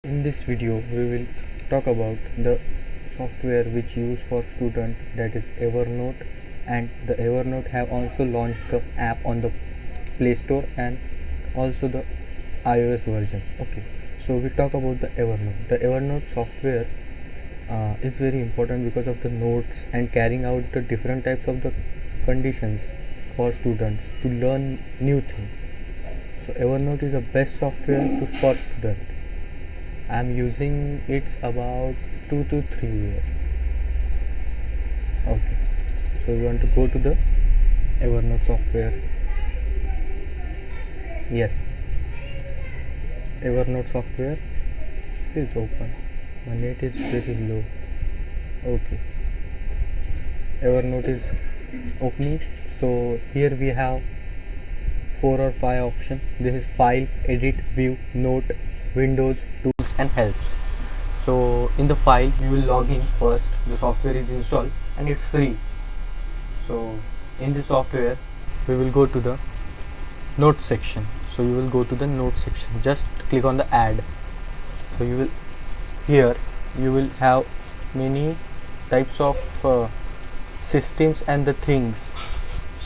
In this video we will talk about the software which used for student, that is Evernote, and the Evernote have also launched the app on the Play Store and also the iOS version. Okay, so we talk about the Evernote. The Evernote software is very important because of the notes and carrying out the different types of the conditions for students to learn new things. So Evernote is the best software for students. I'm using it about 2 to 3 years. Okay, so you want to go to the Evernote software. Yes, Evernote software is open. My net is very low. Okay, Evernote is opening. So here we have 4 or 5 options. This is file, edit, view, note, windows, tools and helps. So in the file you will log in first. The software is installed and it's free. So in the software we will go to the note section. So you will go to the note section, just click on the add. So you will here you will have many types of systems and the things.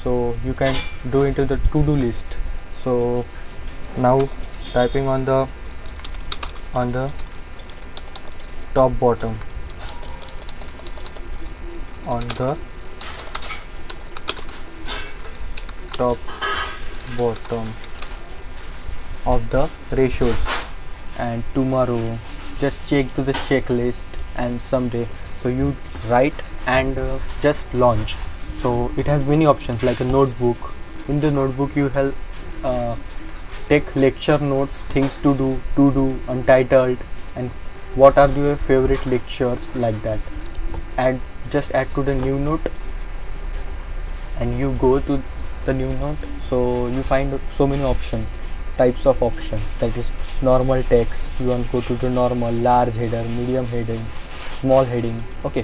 So you can do into the to-do list. So now typing on the top bottom, on the top bottom of the ratios, and tomorrow just check to the checklist and someday. So you write and just launch. So it has many options like a notebook. In the notebook you have take lecture notes, things to do, untitled, and what are your favorite lectures, like that. And just add to the new note and you go to the new note. So you find so many options, types of options, that is normal text. You want to go to the normal, large header, medium heading, small heading. Okay,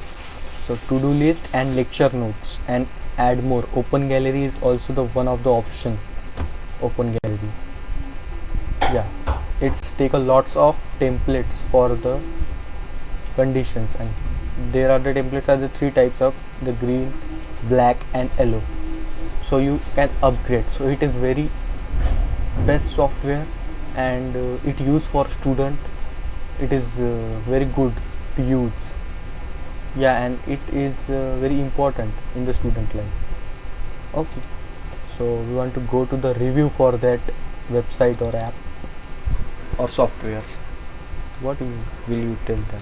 so to-do list and lecture notes, and add more. Open gallery is also the one of the option. Open gallery, yeah, it's take a lots of templates for the conditions, and there are the templates are the 3 types of the green, black and yellow. So you can upgrade. So it is very best software, and it used for student. It is very good to use. Yeah, and it is very important in the student life. Okay, so we want to go to the review for that website or app or software. What will you tell them?